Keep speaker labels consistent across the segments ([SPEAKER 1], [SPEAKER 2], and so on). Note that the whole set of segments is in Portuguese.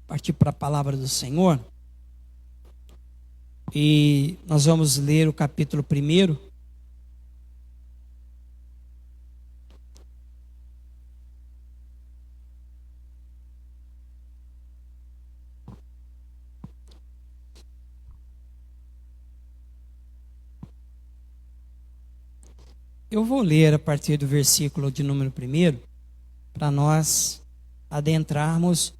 [SPEAKER 1] Partir para a palavra do Senhor. E nós vamos ler o capítulo 1. Eu vou ler a partir do versículo de número 1, para nós adentrarmos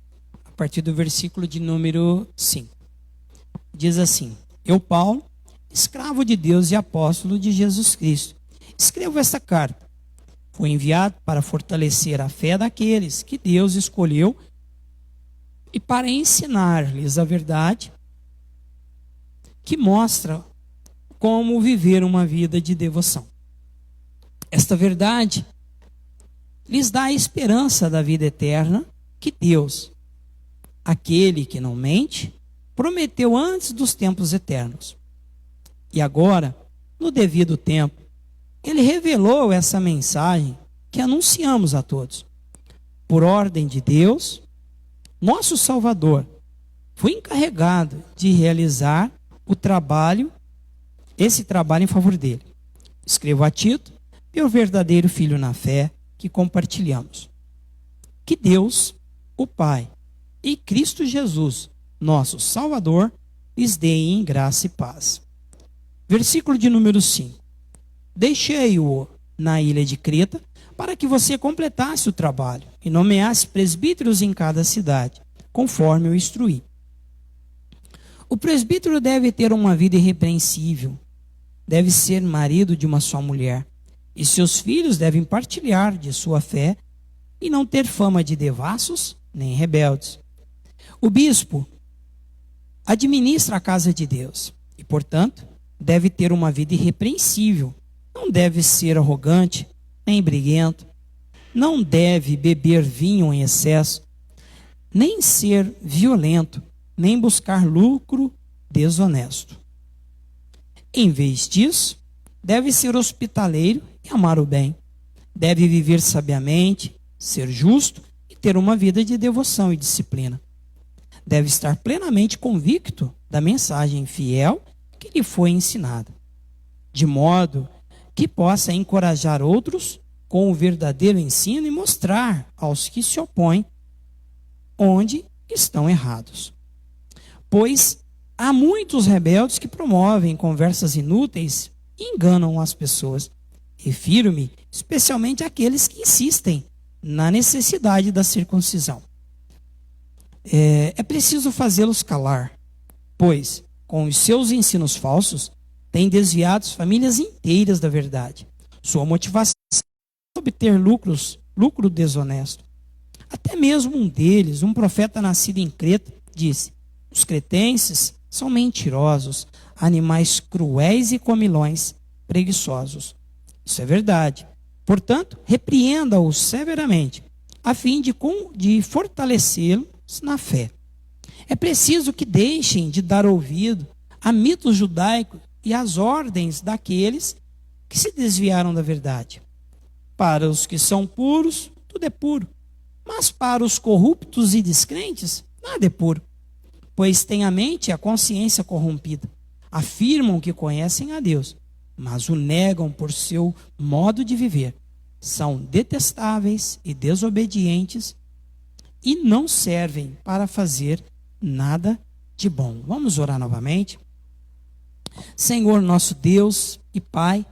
[SPEAKER 1] a partir do versículo de número 5. Diz assim: Eu, Paulo, escravo de Deus e apóstolo de Jesus Cristo, escrevo esta carta. Fui enviado para fortalecer a fé daqueles que Deus escolheu e para ensinar-lhes a verdade que mostra como viver uma vida de devoção. Esta verdade lhes dá a esperança da vida eterna que Deus, aquele que não mente, prometeu antes dos tempos eternos. E agora, no devido tempo, ele revelou essa mensagem que anunciamos a todos. Por ordem de Deus, nosso Salvador, fui encarregado de realizar esse trabalho em favor dele. Escrevo a Tito, meu verdadeiro filho na fé, que compartilhamos. Que Deus, o Pai, e Cristo Jesus, nosso Salvador, lhes deem graça e paz. Versículo de número 5. Deixei-o na ilha de Creta para que você completasse o trabalho e nomeasse presbíteros em cada cidade, conforme eu instruí. O presbítero deve ter uma vida irrepreensível, deve ser marido de uma só mulher, e seus filhos devem partilhar de sua fé e não ter fama de devassos nem rebeldes. O bispo administra a casa de Deus e, portanto, deve ter uma vida irrepreensível. Não deve ser arrogante nem briguento, não deve beber vinho em excesso, nem ser violento, nem buscar lucro desonesto. Em vez disso, deve ser hospitaleiro e amar o bem. Deve viver sabiamente, ser justo e ter uma vida de devoção e disciplina. Deve estar plenamente convicto da mensagem fiel que lhe foi ensinada, de modo que possa encorajar outros com o verdadeiro ensino e mostrar aos que se opõem onde estão errados. Pois há muitos rebeldes que promovem conversas inúteis e enganam as pessoas. Refiro-me especialmente àqueles que insistem na necessidade da circuncisão. É preciso fazê-los calar, pois, com os seus ensinos falsos, têm desviado famílias inteiras da verdade. Sua motivação é obter lucro desonesto. Até mesmo um deles, um profeta nascido em Creta, disse: os cretenses são mentirosos, animais cruéis e comilões, preguiçosos. Isso é verdade. Portanto, repreenda-os severamente, a fim de fortalecê-los na fé. É preciso que deixem de dar ouvido a mitos judaicos e às ordens daqueles que se desviaram da verdade. Para os que são puros, tudo é puro. Mas para os corruptos e descrentes, nada é puro. Pois têm a mente e a consciência corrompida. Afirmam que conhecem a Deus, mas o negam por seu modo de viver. São detestáveis e desobedientes e não servem para fazer nada de bom. Vamos orar novamente. Senhor, nosso Deus e Pai,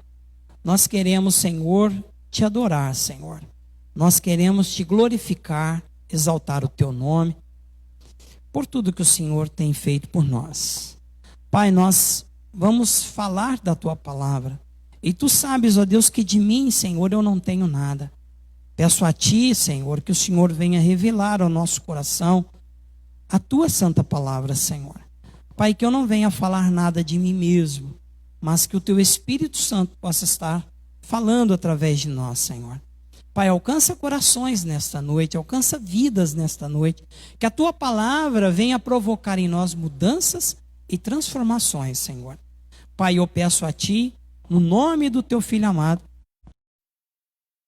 [SPEAKER 1] nós queremos, Senhor, te adorar, Senhor. Nós queremos te glorificar, exaltar o teu nome, por tudo que o Senhor tem feito por nós. Pai, nós vamos falar da tua palavra. E tu sabes, ó Deus, que de mim, Senhor, eu não tenho nada. Peço a ti, Senhor, que o Senhor venha revelar ao nosso coração a tua santa palavra, Senhor. Pai, que eu não venha falar nada de mim mesmo, mas que o teu Espírito Santo possa estar falando através de nós, Senhor. Pai, alcança corações nesta noite, alcança vidas nesta noite. Que a tua palavra venha provocar em nós mudanças e transformações, Senhor. Pai, eu peço a ti, no nome do teu Filho amado,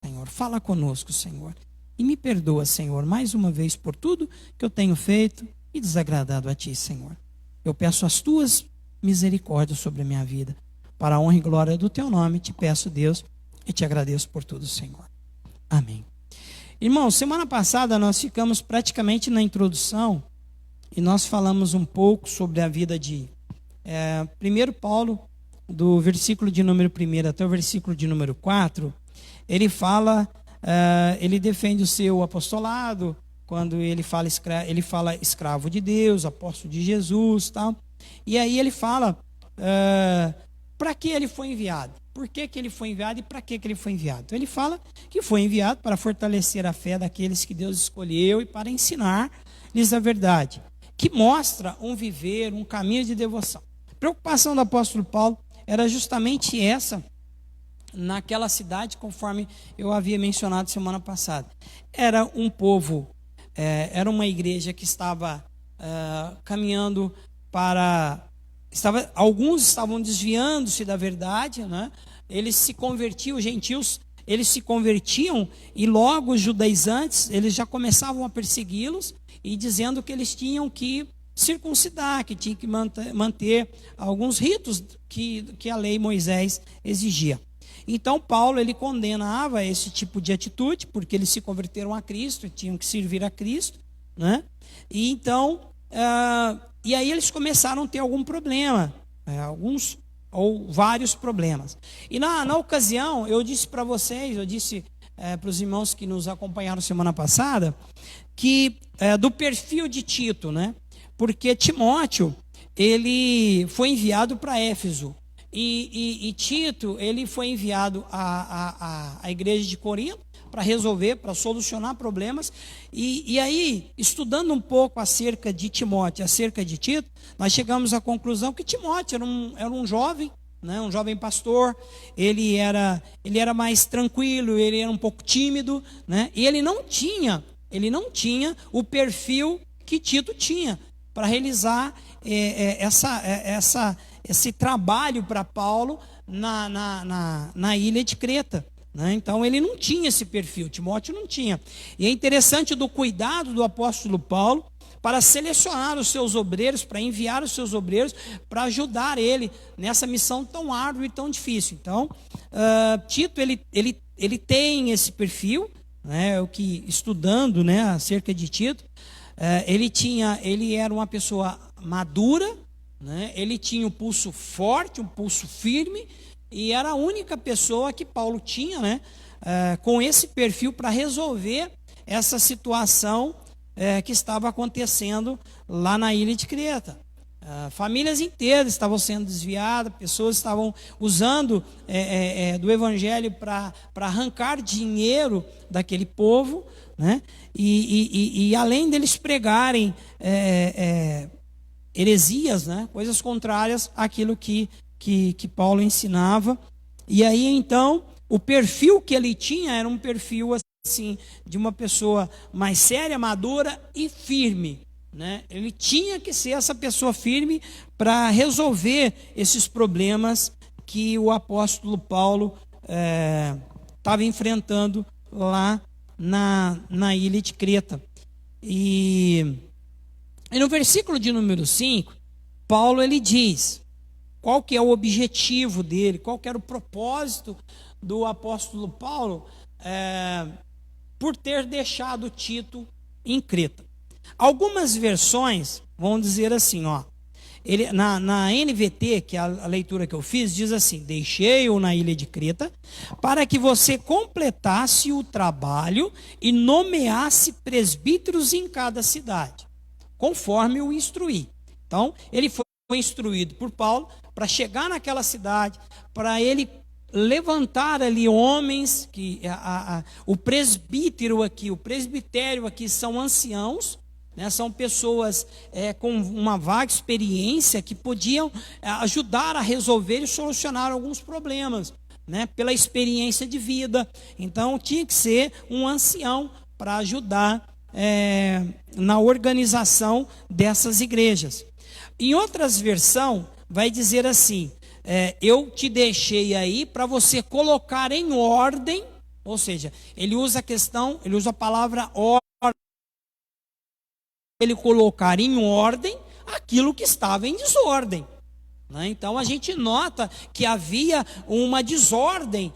[SPEAKER 1] Senhor, fala conosco, Senhor. E me perdoa, Senhor, mais uma vez por tudo que eu tenho feito e desagradado a ti, Senhor. Eu peço as tuas misericórdias sobre a minha vida. Para a honra e glória do teu nome, te peço, Deus, e te agradeço por tudo, Senhor. Amém. Irmão, semana passada nós ficamos praticamente na introdução e nós falamos um pouco sobre a vida de 1 Paulo, do versículo de número 1 até o versículo de número 4. Ele fala, ele defende o seu apostolado, quando ele fala escravo de Deus, apóstolo de Jesus, tal. E aí ele fala para que ele foi enviado, por que ele foi enviado e para que ele foi enviado. Então ele fala que foi enviado para fortalecer a fé daqueles que Deus escolheu e para ensinar-lhes a verdade, que mostra um viver, um caminho de devoção. A preocupação do apóstolo Paulo era justamente essa, naquela cidade, conforme eu havia mencionado semana passada. Era um povo, era uma igreja que estava caminhando para... alguns estavam desviando-se da verdade, né? Eles se convertiam, os gentios, eles se convertiam, e logo os judaizantes, eles já começavam a persegui-los, e dizendo que eles tinham que circuncidar, que tinham que manter alguns ritos que a lei Moisés exigia. Então Paulo, ele condenava esse tipo de atitude, porque eles se converteram a Cristo e tinham que servir a Cristo, né? E então, e aí eles começaram a ter algum problema, alguns ou vários problemas. E na ocasião, eu disse para vocês, eu disse para os irmãos que nos acompanharam semana passada, que do perfil de Tito, né? Porque Timóteo, ele foi enviado para Éfeso, e Tito, ele foi enviado à igreja de Corinto para resolver, para solucionar problemas. E aí, estudando um pouco acerca de Timóteo, acerca de Tito, nós chegamos à conclusão que Timóteo era um jovem, né, um jovem pastor. Ele era mais tranquilo, ele era um pouco tímido, né, e ele não tinha o perfil que Tito tinha para realizar esse trabalho para Paulo na ilha de Creta, né? Então ele não tinha esse perfil, Timóteo não tinha. E é interessante do cuidado do apóstolo Paulo para selecionar os seus obreiros, para enviar os seus obreiros, para ajudar ele nessa missão tão árdua e tão difícil. Então, Tito, ele tem esse perfil, né? O que, estudando, né, acerca de Tito, ele era uma pessoa madura, né? Ele tinha um pulso forte, um pulso firme, e era a única pessoa que Paulo tinha, né, com esse perfil para resolver essa situação que estava acontecendo lá na ilha de Creta. Famílias inteiras estavam sendo desviadas, pessoas estavam usando do evangelho para arrancar dinheiro daquele povo, né? E além deles pregarem heresias, né, coisas contrárias àquilo que Paulo ensinava. E aí então o perfil que ele tinha era um perfil assim de uma pessoa mais séria, madura e firme, né? Ele tinha que ser essa pessoa firme para resolver esses problemas que o apóstolo Paulo estava enfrentando lá na ilha de Creta. E no versículo de número 5, Paulo, ele diz qual que é o objetivo dele, qual que era o propósito do apóstolo Paulo por ter deixado Tito em Creta. Algumas versões vão dizer assim, ó, na NVT, que é a leitura que eu fiz, diz assim: deixei-o na ilha de Creta para que você completasse o trabalho e nomeasse presbíteros em cada cidade, conforme o instruí. Então, ele foi instruído por Paulo para chegar naquela cidade, para ele levantar ali homens, que o presbítero aqui, o presbitério aqui são anciãos, né, são pessoas com uma vaga experiência que podiam ajudar a resolver e solucionar alguns problemas, né, pela experiência de vida. Então tinha que ser um ancião para ajudar na organização dessas igrejas. Em outras versões vai dizer assim: eu te deixei aí para você colocar em ordem, ou seja, ele usa a palavra ordem ele colocar em ordem aquilo que estava em desordem. Então a gente nota que havia uma desordem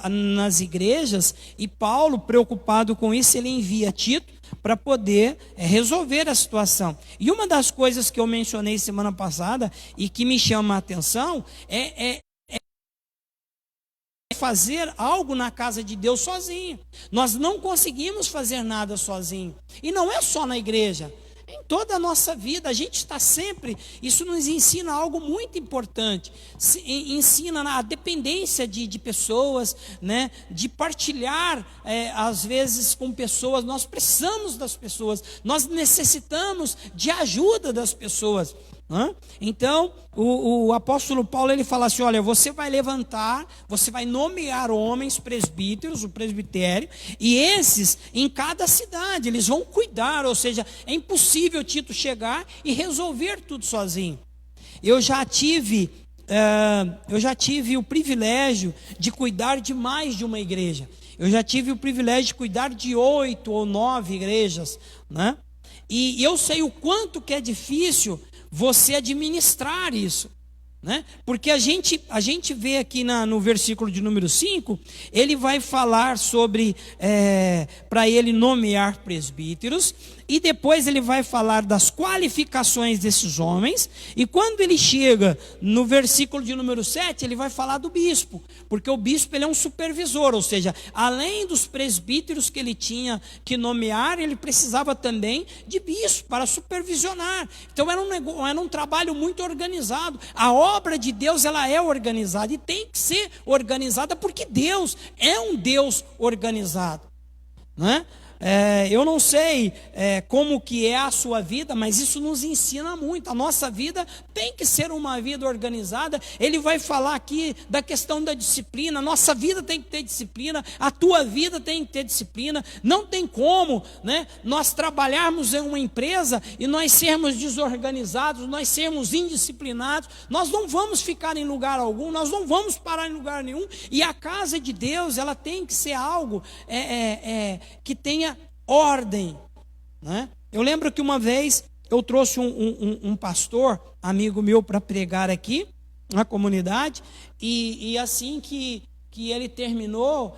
[SPEAKER 1] nas igrejas, e Paulo, preocupado com isso, ele envia Tito para poder resolver a situação. E uma das coisas que eu mencionei semana passada e que me chama a atenção é fazer algo na casa de Deus sozinho. Nós não conseguimos fazer nada sozinho. E não é só na igreja. Em toda a nossa vida, a gente está sempre, isso nos ensina algo muito importante, ensina a dependência de pessoas, né? De partilhar, às vezes, com pessoas. Nós precisamos das pessoas, nós necessitamos de ajuda das pessoas. Então, o apóstolo Paulo, ele fala assim: olha, você vai levantar, você vai nomear homens presbíteros, o presbitério, e esses, em cada cidade, eles vão cuidar. Ou seja, é impossível Tito chegar e resolver tudo sozinho. Eu já tive o privilégio de cuidar de mais de uma igreja. Eu já tive o privilégio de cuidar de 8 ou 9 igrejas, né? E eu sei o quanto que é difícil você administrar isso, né? Porque a gente vê aqui no versículo de número 5, ele vai falar sobre, para ele nomear presbíteros, e depois ele vai falar das qualificações desses homens, e quando ele chega no versículo de número 7, ele vai falar do bispo, porque o bispo, ele é um supervisor, ou seja, além dos presbíteros que ele tinha que nomear, ele precisava também de bispo para supervisionar. Então era um trabalho muito organizado. A obra de Deus, ela é organizada, e tem que ser organizada, porque Deus é um Deus organizado, né? Eu não sei como que é a sua vida, mas isso nos ensina muito. A nossa vida tem que ser uma vida organizada. Ele vai falar aqui da questão da disciplina. Nossa vida tem que ter disciplina, a tua vida tem que ter disciplina. Não tem como, né, nós trabalharmos em uma empresa e nós sermos desorganizados, nós sermos indisciplinados. Nós não vamos ficar em lugar algum, nós não vamos parar em lugar nenhum. E a casa de Deus, ela tem que ser algo que tenha ordem, né? Eu lembro que uma vez eu trouxe um pastor, amigo meu, para pregar aqui na comunidade, e assim que ele terminou,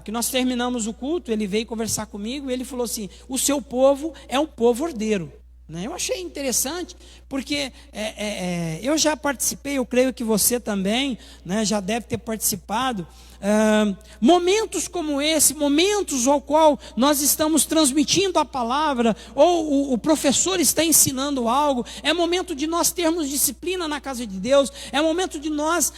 [SPEAKER 1] que nós terminamos o culto, ele veio conversar comigo e ele falou assim: o seu povo é um povo ordeiro, né? Eu achei interessante, porque eu já participei, eu creio que você também, né, já deve ter participado. Momentos como esse, momentos ao qual nós estamos transmitindo a palavra, ou o professor está ensinando algo, é momento de nós termos disciplina na casa de Deus, é momento de nós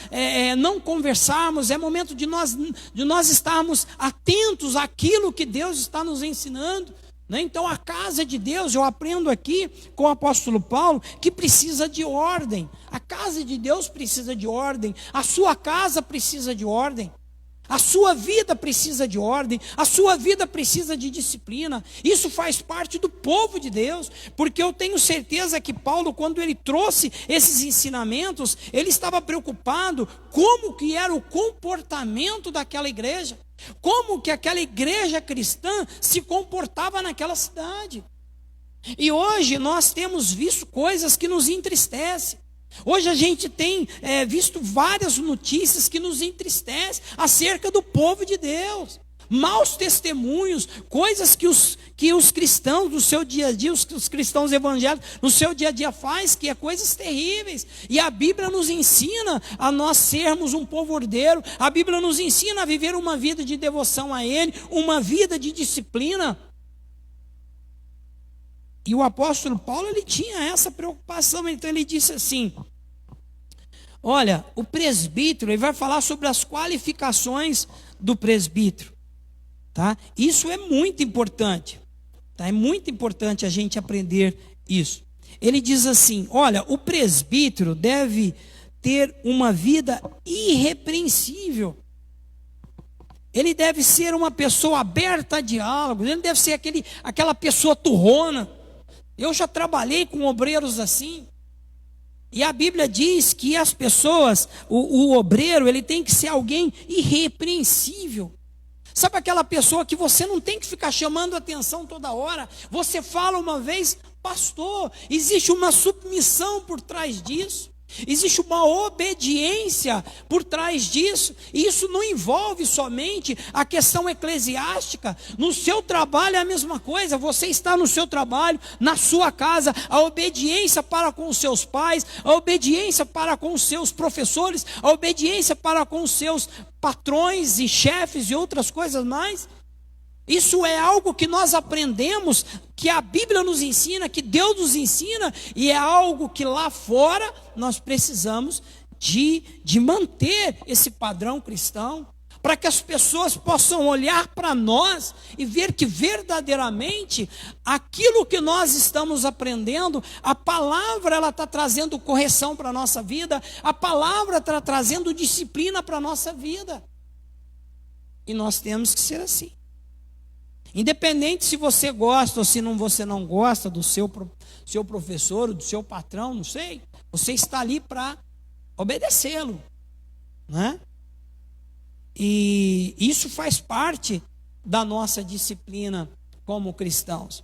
[SPEAKER 1] não conversarmos, é momento de nós estarmos atentos àquilo que Deus está nos ensinando, né? Então a casa de Deus, eu aprendo aqui com o apóstolo Paulo, que precisa de ordem. A casa de Deus precisa de ordem, a sua casa precisa de ordem, a sua vida precisa de ordem, a sua vida precisa de disciplina. Isso faz parte do povo de Deus, porque eu tenho certeza que Paulo, quando ele trouxe esses ensinamentos, ele estava preocupado como que era o comportamento daquela igreja, como que aquela igreja cristã se comportava naquela cidade. E hoje nós temos visto coisas que nos entristecem. Hoje a gente tem visto várias notícias que nos entristecem acerca do povo de Deus. Maus testemunhos, coisas que os cristãos no seu dia a dia, os cristãos evangélicos no seu dia a dia faz, que é coisas terríveis. E a Bíblia nos ensina a nós sermos um povo ordeiro. A Bíblia nos ensina a viver uma vida de devoção a Ele, uma vida de disciplina. E o apóstolo Paulo, ele tinha essa preocupação. Então ele disse assim: olha, o presbítero, ele vai falar sobre as qualificações do presbítero, tá? Isso é muito importante, tá? É muito importante a gente aprender isso. Ele diz assim: olha, o presbítero deve ter uma vida irrepreensível. Ele deve ser uma pessoa aberta a diálogos, ele deve ser aquela pessoa turrona. Eu já trabalhei com obreiros assim. E a Bíblia diz que as pessoas, o obreiro, ele tem que ser alguém irrepreensível. Sabe aquela pessoa que você não tem que ficar chamando atenção toda hora? Você fala uma vez, pastor. Existe uma submissão por trás disso. Existe uma obediência por trás disso. E isso não envolve somente a questão eclesiástica. No seu trabalho é a mesma coisa. Você está no seu trabalho, na sua casa, a obediência para com os seus pais, a obediência para com os seus professores, a obediência para com os seus patrões e chefes e outras coisas mais. Isso é algo que nós aprendemos, que a Bíblia nos ensina, que Deus nos ensina, e é algo que lá fora nós precisamos de manter esse padrão cristão, para que as pessoas possam olhar para nós e ver que verdadeiramente aquilo que nós estamos aprendendo, a palavra ela está trazendo correção para a nossa vida, a palavra está trazendo disciplina para a nossa vida. E nós temos que ser assim. Independente se você gosta ou se você não gosta do seu professor, do seu patrão, não sei. Você está ali para obedecê-lo, né? E isso faz parte da nossa disciplina como cristãos.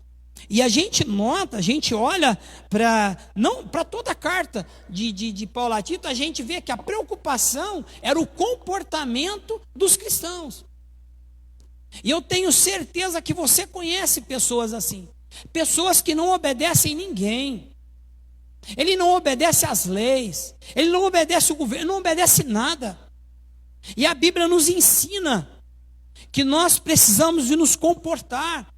[SPEAKER 1] E a gente nota, a gente olha para toda a carta de Paulo a Tito, a gente vê que a preocupação era o comportamento dos cristãos. E eu tenho certeza que você conhece pessoas assim. Pessoas que não obedecem ninguém. Ele não obedece às leis. Ele não obedece o governo, não obedece nada. E a Bíblia nos ensina que nós precisamos de nos comportar.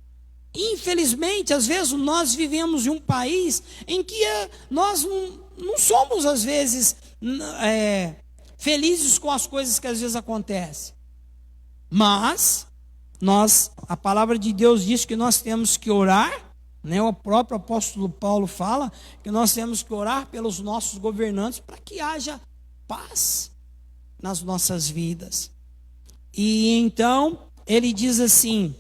[SPEAKER 1] Infelizmente, às vezes nós vivemos em um país em que nós não somos, às vezes, felizes com as coisas que às vezes acontecem. Mas a palavra de Deus diz que nós temos que orar, né? O próprio apóstolo Paulo fala que nós temos que orar pelos nossos governantes para que haja paz nas nossas vidas. E então ele diz assim,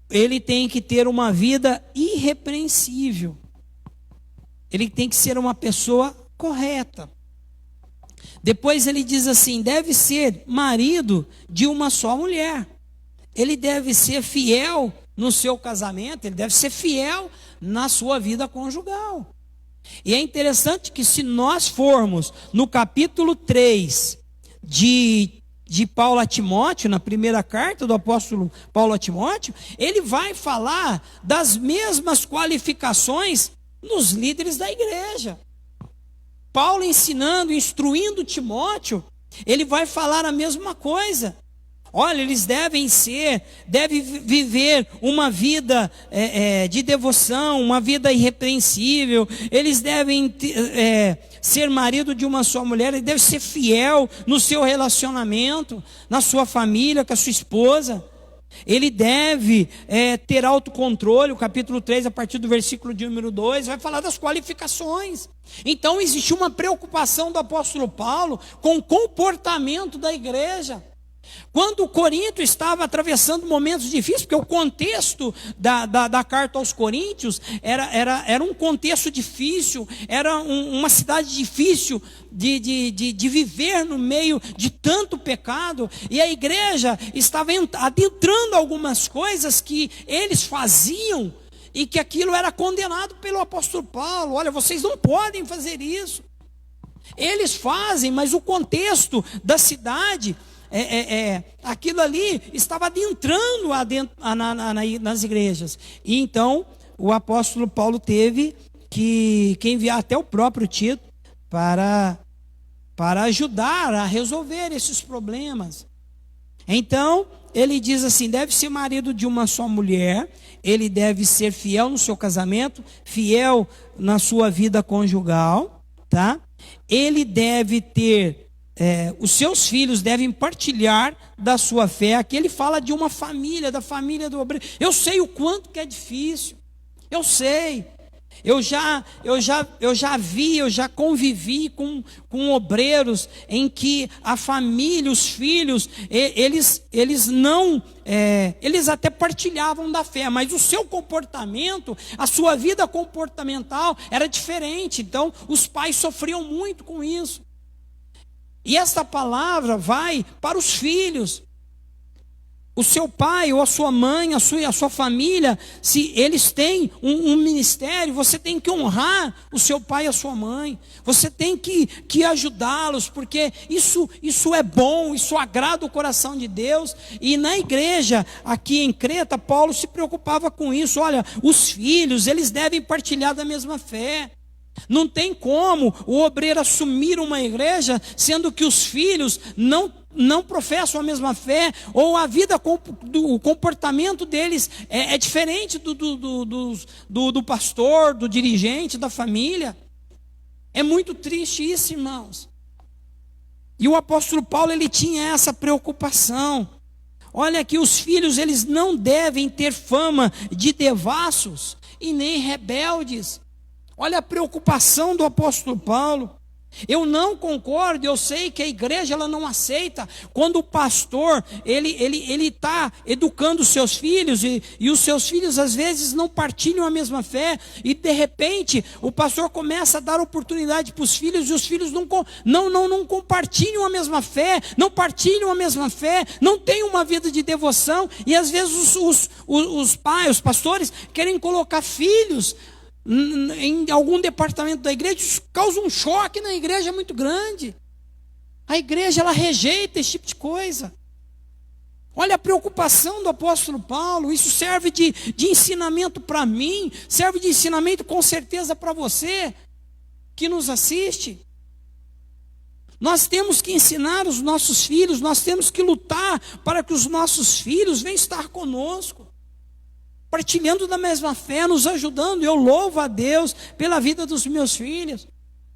[SPEAKER 1] ele tem que ter uma vida irrepreensível, ele tem que ser uma pessoa correta. Depois ele diz assim, deve ser marido de uma só mulher. Ele deve ser fiel no seu casamento, ele deve ser fiel na sua vida conjugal. E é interessante que se nós formos no capítulo 3 de Paulo a Timóteo, na primeira carta do apóstolo Paulo a Timóteo, ele vai falar das mesmas qualificações nos líderes da igreja. Paulo ensinando, instruindo Timóteo, ele vai falar a mesma coisa. Olha, eles devem viver uma vida de devoção, uma vida irrepreensível. Eles devem ser marido de uma só mulher. Ele deve ser fiel no seu relacionamento, na sua família, com a sua esposa. Ele deve ter autocontrole. O capítulo 3, a partir do versículo de número 2, vai falar das qualificações. Então existe uma preocupação do apóstolo Paulo com o comportamento da igreja. Quando o Corinto estava atravessando momentos difíceis, porque o contexto da carta aos Coríntios era um contexto difícil, era uma cidade difícil de viver no meio de tanto pecado, e a igreja estava adentrando algumas coisas que eles faziam, e que aquilo era condenado pelo apóstolo Paulo. Olha, vocês não podem fazer isso. Eles fazem, mas o contexto da cidade... aquilo ali estava adentrando nas igrejas. E então o apóstolo Paulo teve que enviar até o próprio Tito para ajudar a resolver esses problemas. Então ele diz assim, deve ser marido de uma só mulher, ele deve ser fiel no seu casamento, fiel na sua vida conjugal, tá? Ele deve ter os seus filhos devem partilhar da sua fé. Aqui ele fala de uma família, da família do obreiro. Eu sei o quanto que é difícil. Eu sei. Eu já convivi com obreiros em que a família, os filhos, eles até partilhavam da fé, mas o seu comportamento, a sua vida comportamental era diferente. Então os pais sofriam muito com isso. E esta palavra vai para os filhos. O seu pai ou a sua mãe, a sua família, se eles têm um ministério, você tem que honrar o seu pai e a sua mãe. Você tem que ajudá-los, porque isso é bom, isso agrada o coração de Deus. E na igreja, aqui em Creta, Paulo se preocupava com isso. Olha, os filhos, eles devem partilhar da mesma fé. Não tem como o obreiro assumir uma igreja, sendo que os filhos não professam a mesma fé, ou a vida, o comportamento deles é diferente do pastor, do dirigente, da família. É muito triste isso, irmãos. E o apóstolo Paulo, ele tinha essa preocupação. Olha que os filhos, eles não devem ter fama de devassos e nem rebeldes. Olha a preocupação do apóstolo Paulo. Eu não concordo, eu sei que a igreja ela não aceita quando o pastor ele está educando os seus filhos e os seus filhos às vezes não partilham a mesma fé e de repente o pastor começa a dar oportunidade para os filhos e os filhos não compartilham a mesma fé, não partilham a mesma fé, não têm uma vida de devoção e às vezes os pais, os pastores querem colocar filhos em algum departamento da igreja. Isso causa um choque na igreja muito grande. A igreja ela rejeita esse tipo de coisa. Olha a preocupação do apóstolo Paulo. Isso serve de ensinamento para mim, serve de ensinamento com certeza para você que nos assiste. Nós temos que ensinar os nossos filhos, nós temos que lutar para que os nossos filhos venham estar conosco, partilhando da mesma fé, nos ajudando. Eu louvo a Deus pela vida dos meus filhos.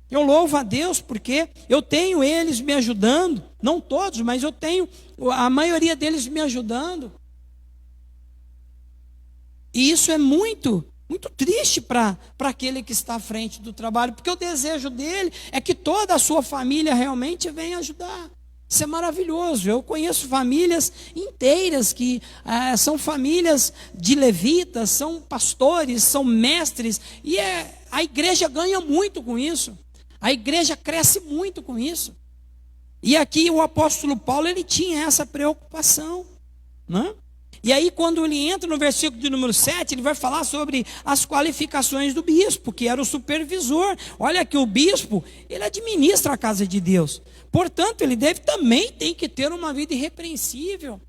[SPEAKER 1] Eu louvo a Deus porque eu tenho eles me ajudando. Não todos, mas eu tenho a maioria deles me ajudando. E isso é muito triste para aquele que está à frente do trabalho, porque o desejo dele é que toda a sua família realmente venha ajudar. Isso é maravilhoso. Eu conheço famílias inteiras que são famílias de levitas, são pastores, são mestres, e a igreja ganha muito com isso. A igreja cresce muito com isso. E aqui o apóstolo Paulo, ele tinha essa preocupação, né? E aí quando ele entra no versículo de número 7, ele vai falar sobre as qualificações do bispo, que era o supervisor. Olha que o bispo, ele administra a casa de Deus. Portanto, ele também tem que ter uma vida irrepreensível.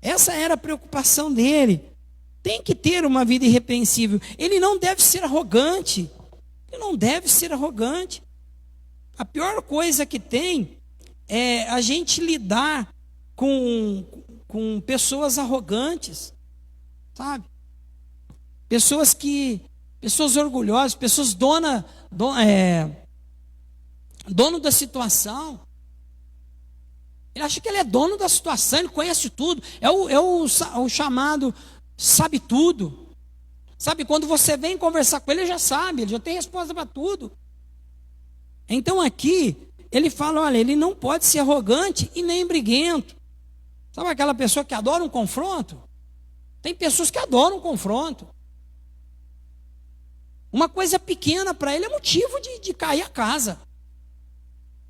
[SPEAKER 1] Essa era a preocupação dele. Tem que ter uma vida irrepreensível. Ele não deve ser arrogante. Ele não deve ser arrogante. A pior coisa que tem é a gente lidar com pessoas arrogantes, sabe? Pessoas orgulhosas, pessoas dono da situação. Ele acha que ele é dono da situação, ele conhece tudo. É o chamado sabe tudo. Sabe, quando você vem conversar com ele, ele já sabe, ele já tem resposta para tudo. Então aqui, ele fala, olha, ele não pode ser arrogante e nem briguento. Sabe aquela pessoa que adora um confronto? Tem pessoas que adoram um confronto. Uma coisa pequena para ele é motivo de cair a casa.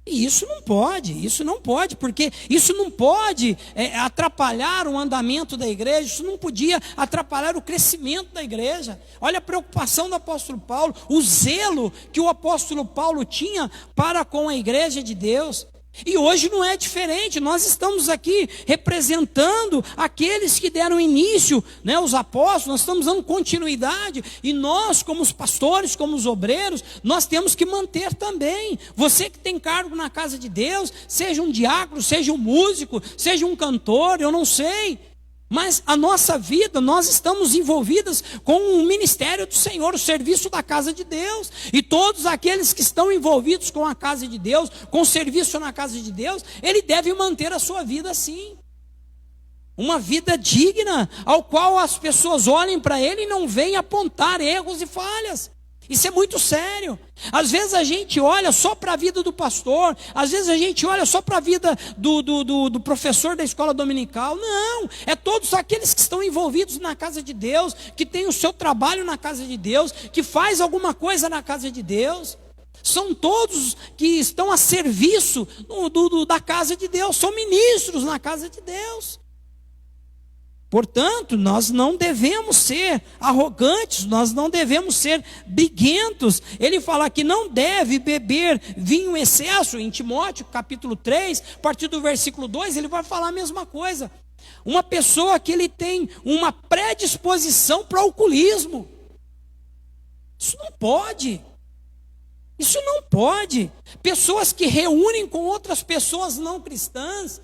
[SPEAKER 1] E isso não pode, porque isso não pode atrapalhar o andamento da igreja, isso não podia atrapalhar o crescimento da igreja. Olha a preocupação do apóstolo Paulo, o zelo que o apóstolo Paulo tinha para com a igreja de Deus. E hoje não é diferente. Nós estamos aqui representando aqueles que deram início, né, os apóstolos. Nós estamos dando continuidade. E nós, como os pastores, como os obreiros, nós temos que manter também. Você que tem cargo na casa de Deus, seja um diácono, seja um músico, seja um cantor, eu não sei. Mas a nossa vida, nós estamos envolvidas com o ministério do Senhor, o serviço da casa de Deus. E todos aqueles que estão envolvidos com a casa de Deus, com o serviço na casa de Deus, ele deve manter a sua vida assim. Uma vida digna, ao qual as pessoas olhem para ele e não venham apontar erros e falhas. Isso é muito sério. Às vezes a gente olha só para a vida do pastor, às vezes a gente olha só para a vida do professor da escola dominical. Não, é todos aqueles que estão envolvidos na casa de Deus, que tem o seu trabalho na casa de Deus, que faz alguma coisa na casa de Deus. São todos que estão a serviço da casa de Deus, são ministros na casa de Deus. Portanto, nós não devemos ser arrogantes, nós não devemos ser briguentos. Ele fala que não deve beber vinho em excesso. Em Timóteo, capítulo 3, a partir do versículo 2, ele vai falar a mesma coisa. Uma pessoa que ele tem uma predisposição para o alcoolismo. Isso não pode. Isso não pode. Pessoas que reúnem com outras pessoas não cristãs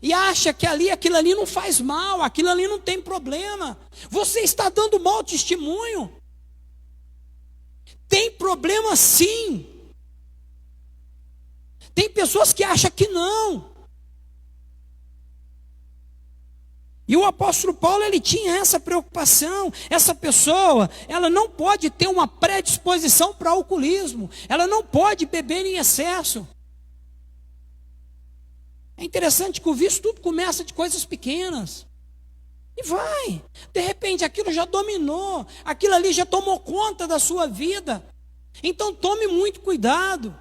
[SPEAKER 1] e acha que aquilo ali não faz mal, aquilo ali não tem problema. Você está dando mau testemunho. Tem problema sim. Tem pessoas que acham que não. E o apóstolo Paulo, ele tinha essa preocupação. Essa pessoa, ela não pode ter uma predisposição para alcoolismo. Ela não pode beber em excesso. É interessante que o vício tudo começa de coisas pequenas. E vai. De repente aquilo já dominou. Aquilo ali já tomou conta da sua vida. Então tome muito cuidado.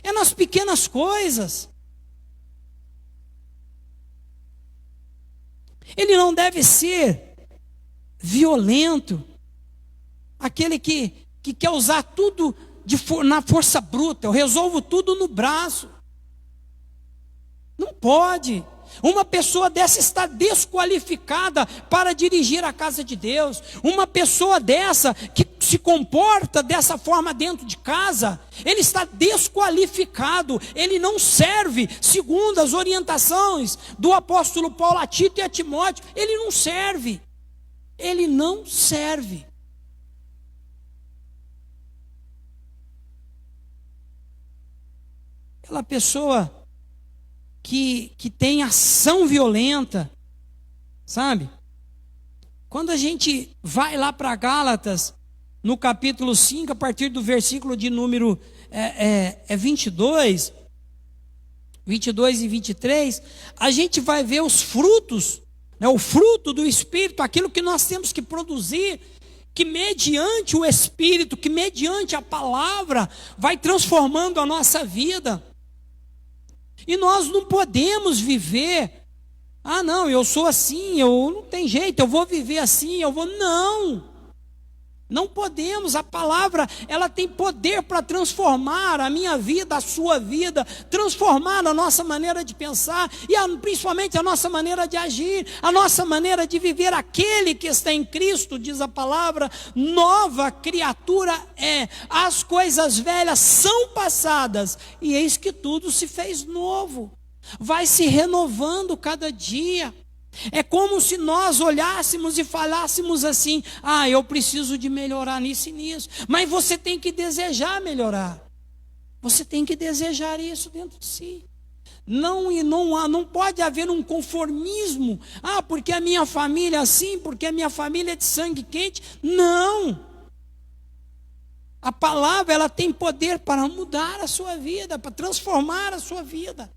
[SPEAKER 1] É nas pequenas coisas. Ele não deve ser violento. Aquele que quer usar tudo na força bruta. Eu resolvo tudo no braço. Não pode. Uma pessoa dessa está desqualificada para dirigir a casa de Deus. Uma pessoa dessa que se comporta dessa forma dentro de casa, ele está desqualificado. Ele não serve segundo as orientações do apóstolo Paulo a Tito e a Timóteo. Ele não serve. Ele não serve. Aquela pessoa que tem ação violenta, sabe? Quando a gente vai lá para Gálatas, no capítulo 5, a partir do versículo de número 22 e 23, a gente vai ver os frutos, né, o fruto do Espírito, aquilo que nós temos que produzir, que mediante o Espírito, que mediante a palavra, vai transformando a nossa vida. E nós não podemos viver, não, eu sou assim, eu não tem jeito, eu vou viver assim, não podemos. A palavra, ela tem poder para transformar a minha vida, a sua vida, transformar a nossa maneira de pensar e principalmente a nossa maneira de agir, a nossa maneira de viver. Aquele que está em Cristo, diz a palavra, nova criatura é. As coisas velhas são passadas e eis que tudo se fez novo. Vai se renovando cada dia. É como se nós olhássemos e falássemos assim: eu preciso de melhorar nisso e nisso. Mas você tem que desejar melhorar. Você tem que desejar isso dentro de si. Não pode haver um conformismo. Porque a minha família é assim, porque a minha família é de sangue quente. Não. A palavra, ela tem poder para mudar a sua vida, para transformar a sua vida.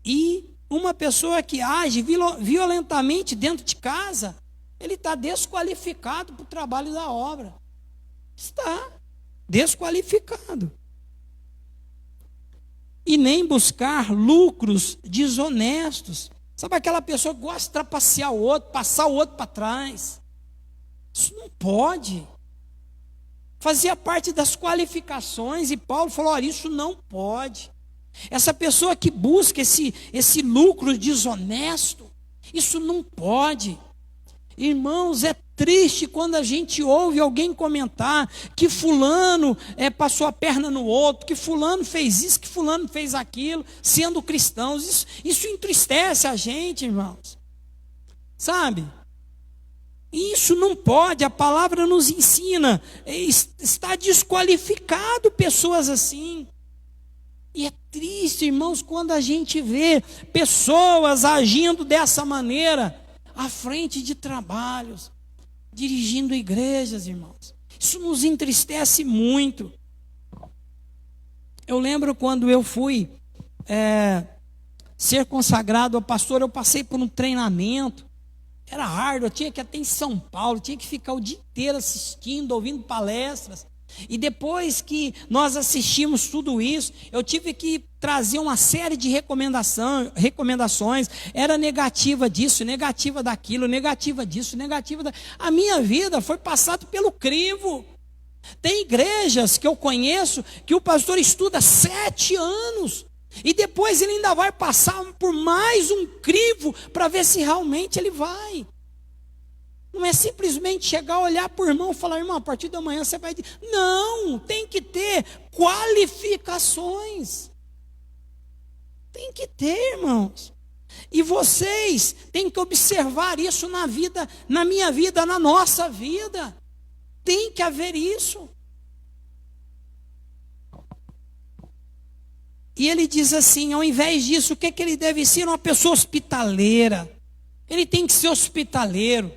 [SPEAKER 1] E uma pessoa que age violentamente dentro de casa, ele está desqualificado para o trabalho da obra. Está desqualificado. E nem buscar lucros desonestos. Sabe aquela pessoa que gosta de trapacear o outro, passar o outro para trás? Isso não pode. Fazia parte das qualificações, e Paulo falou: olha, isso não pode. Essa pessoa que busca esse lucro desonesto, isso não pode. Irmãos, é triste quando a gente ouve alguém comentar que fulano passou a perna no outro, que fulano fez isso, que fulano fez aquilo, sendo cristãos. Isso entristece a gente, irmãos. Sabe? Isso não pode. A palavra nos ensina. Está desqualificado pessoas assim. E é triste, irmãos, quando a gente vê pessoas agindo dessa maneira à frente de trabalhos, dirigindo igrejas, irmãos. Isso nos entristece muito. Eu lembro quando eu fui ser consagrado a pastor, eu passei por um treinamento. Era árduo, eu tinha que ir até em São Paulo, tinha que ficar o dia inteiro assistindo, ouvindo palestras. E depois que nós assistimos tudo isso, eu tive que trazer uma série de recomendações. Era negativa disso, negativa daquilo, negativa disso, negativa da... A minha vida foi passada pelo crivo. Tem igrejas que eu conheço que o pastor estuda 7 anos. E depois ele ainda vai passar por mais um crivo para ver se realmente ele vai. Não é simplesmente chegar, olhar para o irmão e falar, irmão, a partir de amanhã você vai... Não, tem que ter qualificações. Tem que ter, irmãos. E vocês têm que observar isso na vida, na minha vida, na nossa vida. Tem que haver isso. E ele diz assim, ao invés disso, o que é que ele deve ser? Uma pessoa hospitaleira. Ele tem que ser hospitaleiro.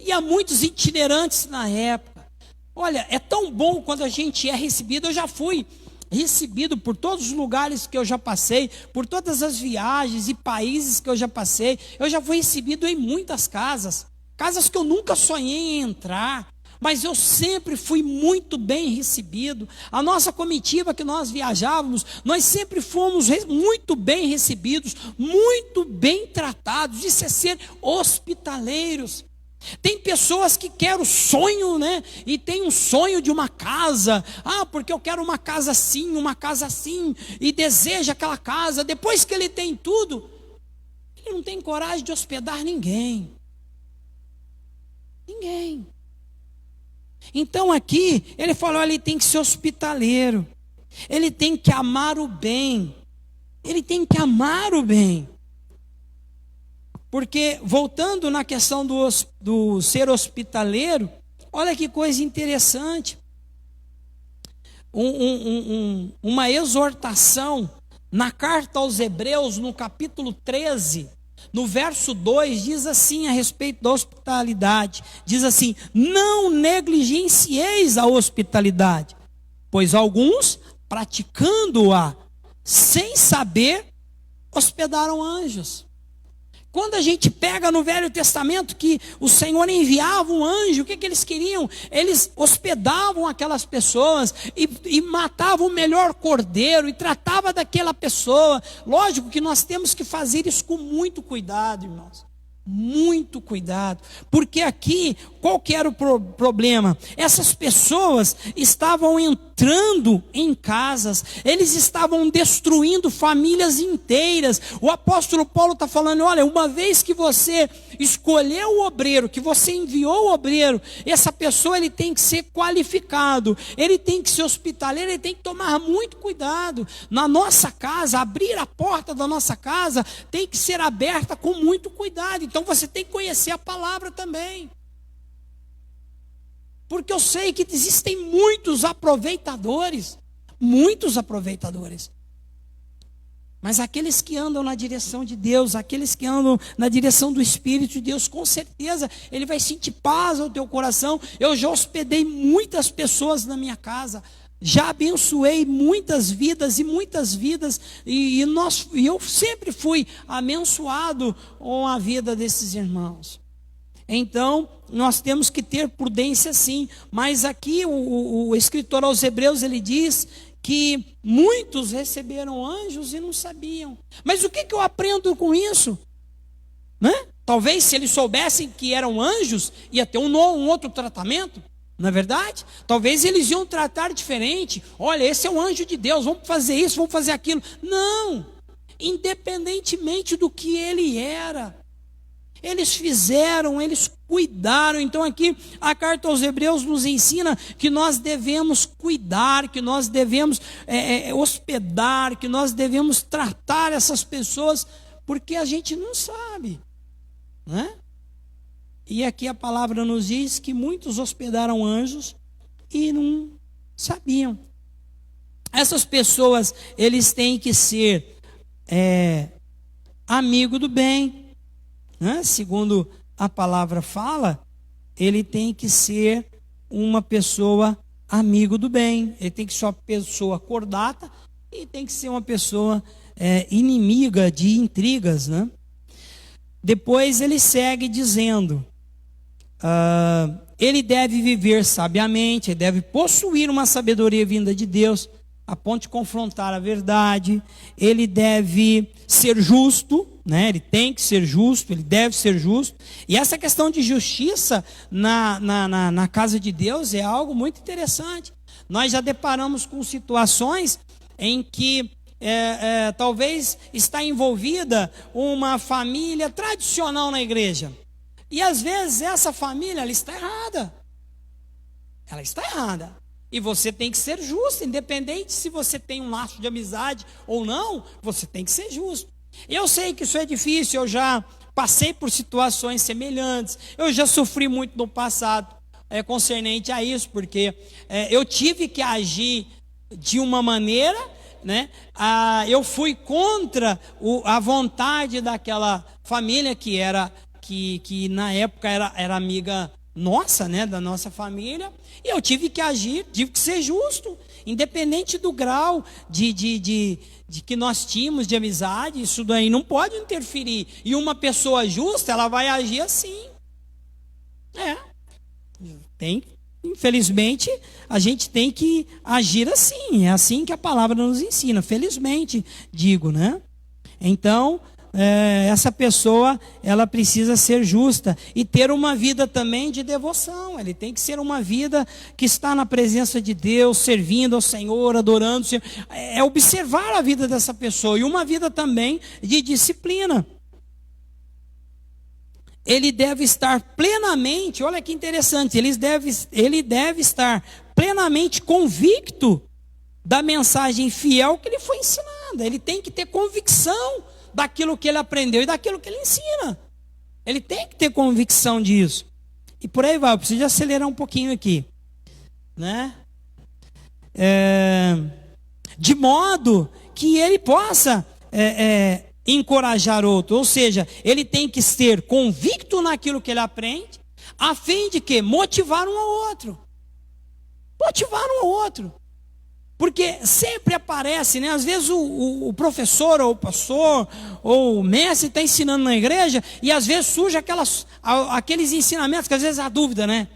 [SPEAKER 1] E há muitos itinerantes na época. Olha, é tão bom quando a gente é recebido. Eu já fui recebido por todos os lugares que eu já passei, por todas as viagens e países que eu já passei. Eu já fui recebido em muitas casas. Casas que eu nunca sonhei em entrar. Mas eu sempre fui muito bem recebido. A nossa comitiva que nós viajávamos, nós sempre fomos muito bem recebidos, muito bem tratados. Isso é ser hospitaleiros. Tem pessoas que querem o sonho, né? E tem um sonho de uma casa. Ah, porque eu quero uma casa assim, uma casa assim. E deseja aquela casa. Depois que ele tem tudo, ele não tem coragem de hospedar ninguém. Ninguém. Então aqui, ele falou, ele tem que ser hospitaleiro. Ele tem que amar o bem. Ele tem que amar o bem. Porque, voltando na questão do ser hospitaleiro, olha que coisa interessante. Uma exortação na carta aos Hebreus, no capítulo 13, no verso 2, diz assim a respeito da hospitalidade. Diz assim, não negligencieis a hospitalidade, pois alguns, praticando-a sem saber, hospedaram anjos. Quando a gente pega no Velho Testamento que o Senhor enviava um anjo, o que eles queriam? Eles hospedavam aquelas pessoas e matavam o melhor cordeiro e tratavam daquela pessoa. Lógico que nós temos que fazer isso com muito cuidado, irmãos. Muito cuidado, porque aqui, qual que era o problema? Essas pessoas estavam entrando em casas, eles estavam destruindo famílias inteiras. O apóstolo Paulo está falando, olha, uma vez que você escolheu o obreiro, que você enviou o obreiro, essa pessoa ele tem que ser qualificado, ele tem que ser hospitaleiro, ele tem que tomar muito cuidado. Na nossa casa, abrir a porta da nossa casa tem que ser aberta com muito cuidado. Então você tem que conhecer a palavra também. Porque eu sei que existem muitos aproveitadores. Muitos aproveitadores. Mas aqueles que andam na direção de Deus, aqueles que andam na direção do Espírito de Deus, com certeza, ele vai sentir paz ao teu coração. Eu já hospedei muitas pessoas na minha casa. Já abençoei muitas vidas, e eu sempre fui abençoado com a vida desses irmãos. Então, nós temos que ter prudência sim, mas aqui o escritor aos Hebreus, ele diz que muitos receberam anjos e não sabiam. Mas o que eu aprendo com isso? Né? Talvez se eles soubessem que eram anjos, ia ter um outro tratamento. Não é verdade? Talvez eles iam tratar diferente. Olha, esse é um anjo de Deus, vamos fazer isso, vamos fazer aquilo. Não, independentemente do que ele era, eles fizeram, eles cuidaram. Então aqui a carta aos Hebreus nos ensina que nós devemos cuidar, que nós devemos hospedar, que nós devemos tratar essas pessoas, porque a gente não sabe, né? E aqui a palavra nos diz que muitos hospedaram anjos e não sabiam. Essas pessoas, eles têm que ser amigo do bem, né? Segundo a palavra fala, ele tem que ser uma pessoa amigo do bem. Ele tem que ser uma pessoa cordata e tem que ser uma pessoa inimiga de intrigas, né? Depois ele segue dizendo... ele deve viver sabiamente, ele deve possuir uma sabedoria vinda de Deus, a ponto de confrontar a verdade. Ele deve ser justo, né? Ele tem que ser justo, ele deve ser justo. E essa questão de justiça na casa de Deus é algo muito interessante. Nós já deparamos com situações em que talvez está envolvida uma família tradicional na igreja. E às vezes essa família ela está errada. Ela está errada. E você tem que ser justo, independente se você tem um laço de amizade ou não, você tem que ser justo. Eu sei que isso é difícil, eu já passei por situações semelhantes, eu já sofri muito no passado concernente a isso, porque eu tive que agir de uma maneira, né? Eu fui contra a vontade daquela família que na época era amiga nossa, né, da nossa família, e eu tive que agir, tive que ser justo, independente do grau de que nós tínhamos de amizade. Isso daí não pode interferir, e uma pessoa justa, ela vai agir assim, infelizmente, a gente tem que agir assim, é assim que a palavra nos ensina, felizmente, digo, né? Então, essa pessoa, ela precisa ser justa e ter uma vida também de devoção. Ele tem que ser uma vida que está na presença de Deus, servindo ao Senhor, adorando o Senhor. É observar a vida dessa pessoa e uma vida também de disciplina. Ele deve estar plenamente, olha que interessante, ele deve estar plenamente convicto da mensagem fiel que lhe foi ensinada. Ele tem que ter convicção daquilo que ele aprendeu e daquilo que ele ensina. Ele tem que ter convicção disso. E por aí vai, eu preciso acelerar um pouquinho aqui, né? De modo que ele possa encorajar outro. Ou seja, ele tem que ser convicto naquilo que ele aprende, a fim de que motivar um ao outro. Motivar um ao outro. Porque sempre aparece, né? Às vezes o professor, ou o pastor, ou o mestre está ensinando na igreja, e às vezes surge aqueles ensinamentos, que às vezes há dúvida, né?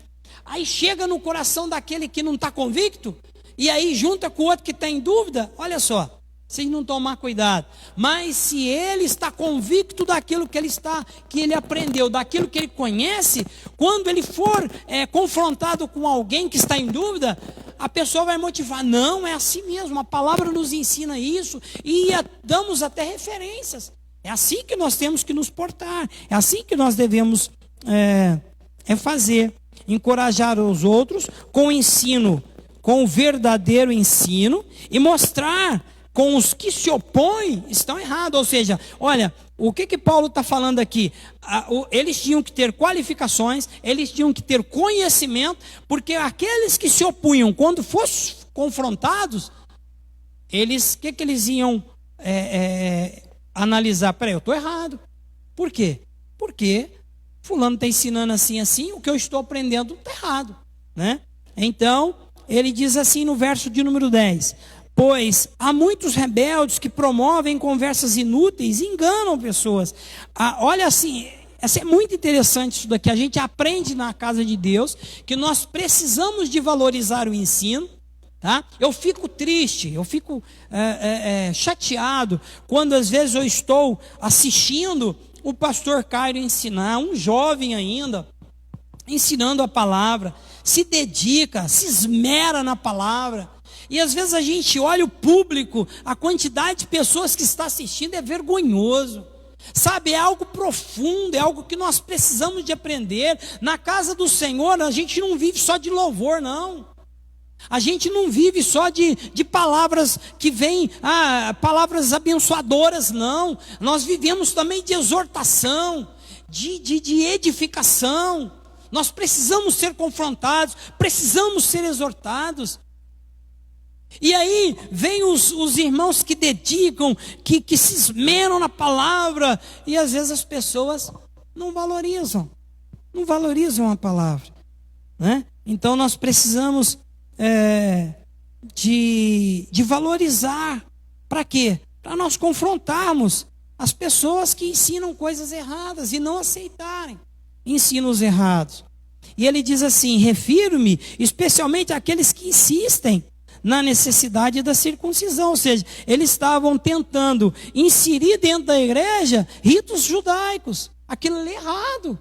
[SPEAKER 1] Aí chega no coração daquele que não está convicto, e aí junta com o outro que está em dúvida. Olha só, se não tomar cuidado. Mas se ele está convicto daquilo que ele aprendeu, daquilo que ele conhece, quando ele for confrontado com alguém que está em dúvida, a pessoa vai motivar. Não, é assim mesmo, a palavra nos ensina isso, e damos até referências. É assim que nós temos que nos portar, é assim que nós devemos fazer. Encorajar os outros com o ensino, com o verdadeiro ensino, e mostrar com os que se opõem estão errados. Ou seja, olha, o que Paulo está falando aqui? Eles tinham que ter qualificações, eles tinham que ter conhecimento, porque aqueles que se opunham, quando fossem confrontados, o que eles iam analisar? Peraí, eu estou errado. Por quê? Porque fulano está ensinando assim, o que eu estou aprendendo está errado, né? Então, ele diz assim no verso de número 10: pois há muitos rebeldes que promovem conversas inúteis e enganam pessoas. Olha assim, é muito interessante isso daqui. A gente aprende na casa de Deus que nós precisamos de valorizar o ensino. Tá? Eu fico triste, eu fico chateado quando às vezes eu estou assistindo o pastor Cairo ensinar, um jovem ainda, ensinando a palavra, se dedica, se esmera na palavra. E às vezes a gente olha o público, a quantidade de pessoas que está assistindo é vergonhoso. Sabe, é algo profundo, é algo que nós precisamos de aprender. Na casa do Senhor, a gente não vive só de louvor, não. A gente não vive só de palavras que vêm, palavras abençoadoras, não. Nós vivemos também de exortação, de edificação. Nós precisamos ser confrontados, precisamos ser exortados. E aí vem os irmãos que dedicam, que se esmeram na palavra, e às vezes as pessoas não valorizam a palavra, né? Então nós precisamos de valorizar. Para quê? Para nós confrontarmos as pessoas que ensinam coisas erradas e não aceitarem ensinos errados. E ele diz assim: refiro-me especialmente àqueles que insistem na necessidade da circuncisão. Ou seja, eles estavam tentando inserir dentro da igreja ritos judaicos. Aquilo ali é errado.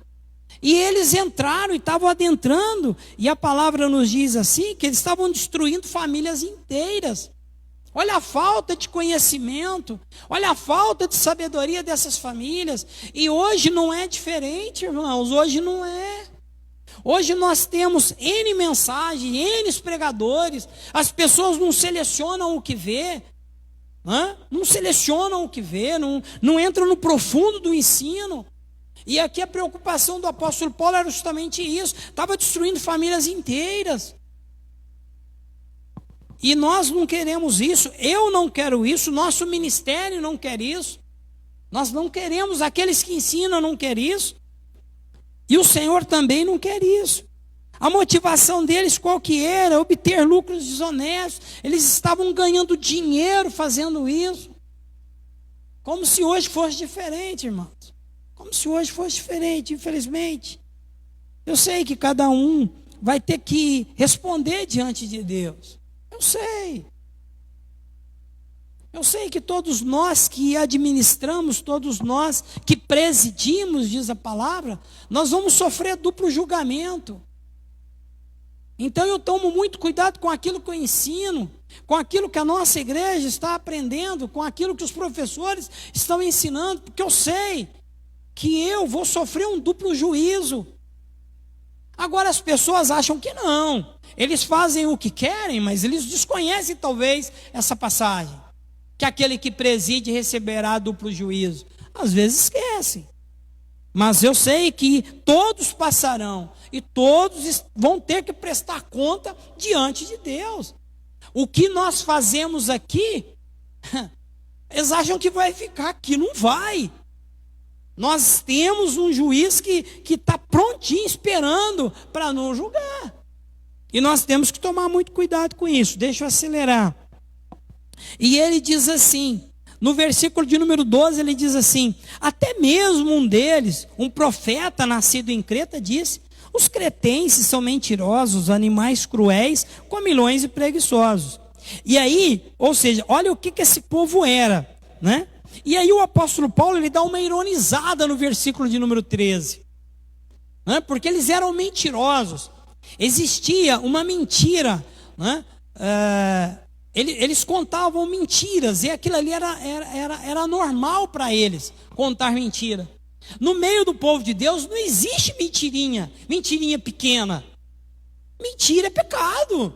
[SPEAKER 1] E eles entraram e estavam adentrando. E a palavra nos diz assim, que eles estavam destruindo famílias inteiras. Olha a falta de conhecimento, olha a falta de sabedoria dessas famílias. E hoje não é diferente, irmãos, hoje não é. Hoje nós temos N mensagens, N pregadores, as pessoas não selecionam o que vê, não selecionam o que vê, não entram no profundo do ensino. E aqui a preocupação do apóstolo Paulo era justamente isso, estava destruindo famílias inteiras. E nós não queremos isso, eu não quero isso, nosso ministério não quer isso. Nós não queremos, aqueles que ensinam não querem isso. E o Senhor também não quer isso. A motivação deles qual que era? Obter lucros desonestos. Eles estavam ganhando dinheiro fazendo isso. Como se hoje fosse diferente, irmãos. Como se hoje fosse diferente, infelizmente. Eu sei que cada um vai ter que responder diante de Deus. Eu sei. Eu sei que todos nós que administramos, todos nós que presidimos, diz a palavra, nós vamos sofrer duplo julgamento. Então eu tomo muito cuidado com aquilo que eu ensino, com aquilo que a nossa igreja está aprendendo, com aquilo que os professores estão ensinando, porque eu sei que eu vou sofrer um duplo juízo. Agora as pessoas acham que não. Eles fazem o que querem, mas eles desconhecem talvez essa passagem. Que aquele que preside receberá duplo juízo. Às vezes esquecem. Mas eu sei que todos passarão. E todos vão ter que prestar conta diante de Deus. O que nós fazemos aqui, eles acham que vai ficar aqui. Não vai. Nós temos um juiz que está prontinho, esperando para nos julgar. E nós temos que tomar muito cuidado com isso. Deixa eu acelerar. E ele diz assim, no versículo de número 12, ele diz assim: até mesmo um deles, um profeta nascido em Creta, disse: os cretenses são mentirosos, animais cruéis, comilões e preguiçosos. E aí, ou seja, olha o que esse povo era, né? E aí o apóstolo Paulo, ele dá uma ironizada no versículo de número 13, né? Porque eles eram mentirosos. Existia uma mentira, né? Eles contavam mentiras, e aquilo ali era normal para eles, contar mentira. No meio do povo de Deus não existe mentirinha pequena. Mentira é pecado.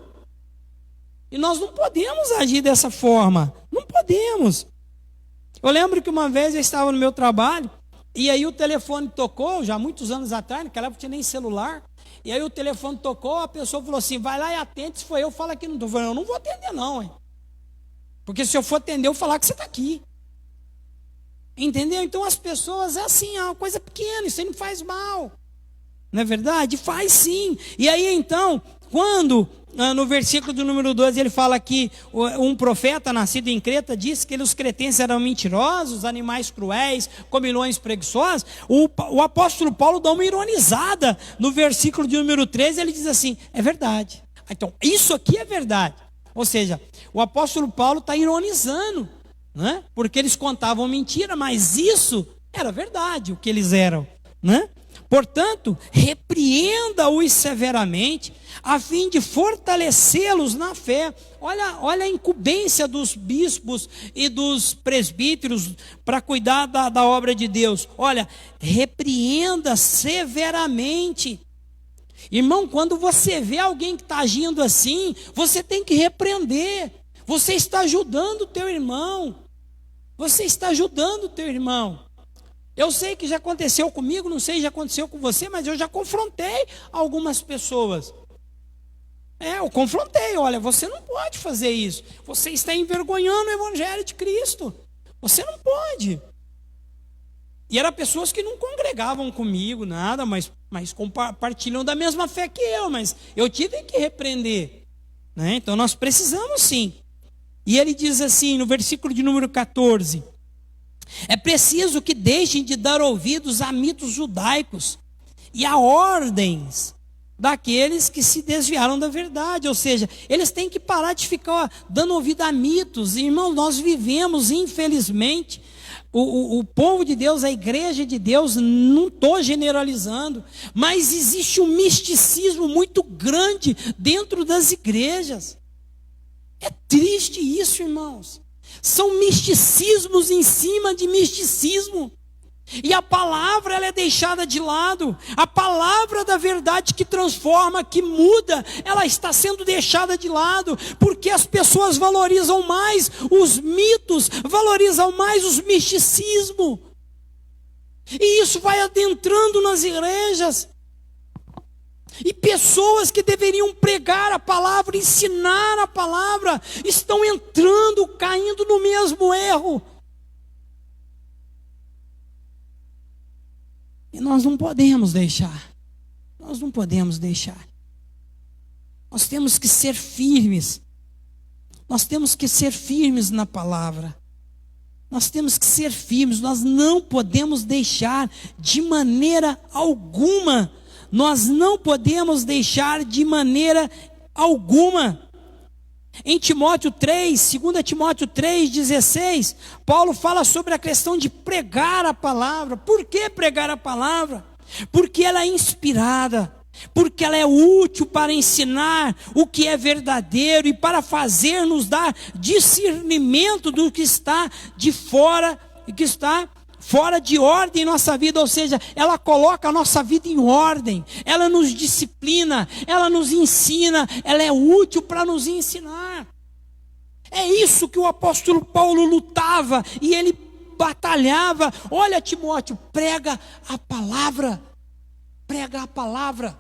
[SPEAKER 1] E nós não podemos agir dessa forma, não podemos. Eu lembro que uma vez eu estava no meu trabalho, e aí o telefone tocou, já muitos anos atrás, naquela época não tinha nem celular. E aí o telefone tocou, a pessoa falou assim: vai lá e atende, se for eu, fala que não estou. Eu não vou atender não, hein? Porque se eu for atender, eu vou falar que você está aqui. Entendeu? Então as pessoas, é assim, é uma coisa pequena, isso aí não faz mal. Não é verdade? Faz sim. E aí então, quando no versículo do número 12 ele fala que um profeta nascido em Creta disse que os cretenses eram mentirosos, animais cruéis, comilões preguiçosos, o apóstolo Paulo dá uma ironizada no versículo de número 13, ele diz assim: é verdade. Então, isso aqui é verdade. Ou seja, o apóstolo Paulo está ironizando, né? Porque eles contavam mentira, mas isso era verdade, o que eles eram, né? Portanto, repreenda-os severamente, a fim de fortalecê-los na fé. Olha a incumbência dos bispos e dos presbíteros para cuidar da obra de Deus. Olha, repreenda severamente. Irmão, quando você vê alguém que está agindo assim, você tem que repreender. Você está ajudando o teu irmão. Você está ajudando o teu irmão. Eu sei que já aconteceu comigo, não sei se já aconteceu com você, mas eu já confrontei algumas pessoas. Eu confrontei: olha, você não pode fazer isso. Você está envergonhando o evangelho de Cristo. Você não pode. E eram pessoas que não congregavam comigo, nada, mas compartilham da mesma fé que eu, mas eu tive que repreender, né? Então nós precisamos sim. E ele diz assim, no versículo de número 14: é preciso que deixem de dar ouvidos a mitos judaicos e a ordens daqueles que se desviaram da verdade. Ou seja, eles têm que parar de ficar dando ouvido a mitos. Irmãos, nós vivemos, infelizmente, o povo de Deus, a igreja de Deus, não estou generalizando, mas existe um misticismo muito grande dentro das igrejas. É triste isso, irmãos. São misticismos em cima de misticismo. E a palavra, ela é deixada de lado. A palavra da verdade que transforma, que muda, ela está sendo deixada de lado, porque as pessoas valorizam mais os mitos, valorizam mais os misticismos. E isso vai adentrando nas igrejas. E pessoas que deveriam pregar a palavra, ensinar a palavra, estão entrando, caindo no mesmo erro. E nós não podemos deixar. Nós não podemos deixar. Nós temos que ser firmes. Nós temos que ser firmes na palavra. Nós temos que ser firmes. Nós não podemos deixar de maneira alguma. Nós não podemos deixar de maneira alguma. Em Timóteo 3, 2 Timóteo 3,16, Paulo fala sobre a questão de pregar a palavra. Por que pregar a palavra? Porque ela é inspirada, porque ela é útil para ensinar o que é verdadeiro e para fazer-nos dar discernimento do que está de fora e que está fora de ordem em nossa vida. Ou seja, ela coloca a nossa vida em ordem, ela nos disciplina, ela nos ensina, ela é útil para nos ensinar. É isso que o apóstolo Paulo lutava e ele batalhava. Olha, Timóteo, prega a palavra, prega a palavra.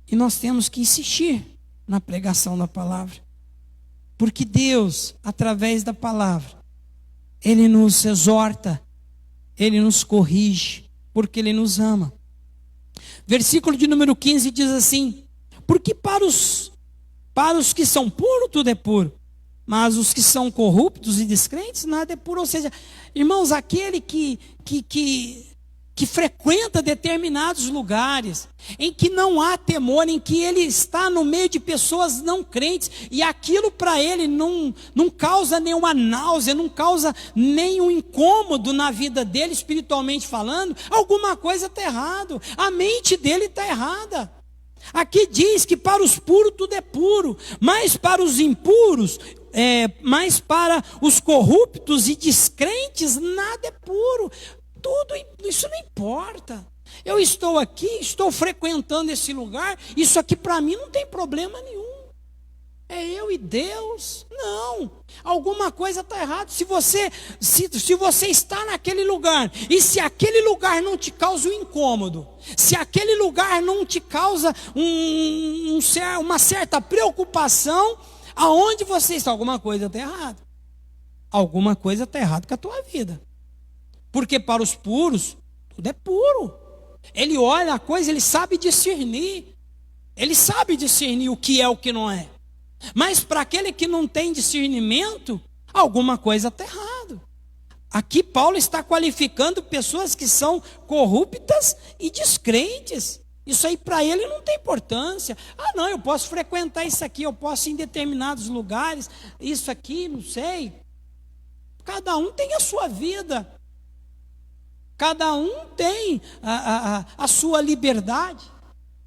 [SPEAKER 1] E nós temos que insistir na pregação da palavra, porque Deus, através da palavra, Ele nos exorta, Ele nos corrige, porque Ele nos ama. Versículo de número 15 diz assim: porque para os que são puros tudo é puro, mas os que são corruptos e descrentes nada é puro. Ou seja, irmãos, aquele que frequenta determinados lugares, em que não há temor, em que ele está no meio de pessoas não crentes, e aquilo para ele não causa nenhuma náusea, não causa nenhum incômodo na vida dele, espiritualmente falando, alguma coisa está errado, a mente dele está errada. Aqui diz que para os puros tudo é puro, mas para os impuros, mas para os corruptos e descrentes nada é puro. Tudo isso não importa. Eu estou aqui, estou frequentando esse lugar, isso aqui para mim não tem problema nenhum. É eu e Deus. Não, alguma coisa está errada. Se você está naquele lugar, e se aquele lugar não te causa um incômodo, se aquele lugar não te causa uma certa preocupação, aonde você está, alguma coisa está errada. Alguma coisa está errada com a tua vida. Porque para os puros, tudo é puro. Ele olha a coisa, ele sabe discernir. Ele sabe discernir o que é o que não é. Mas para aquele que não tem discernimento, alguma coisa está errado. Aqui Paulo está qualificando pessoas que são corruptas e descrentes. Isso aí para ele não tem importância. Ah não, eu posso frequentar isso aqui, eu posso ir em determinados lugares, isso aqui, não sei. Cada um tem a sua vida. Cada um tem a sua liberdade.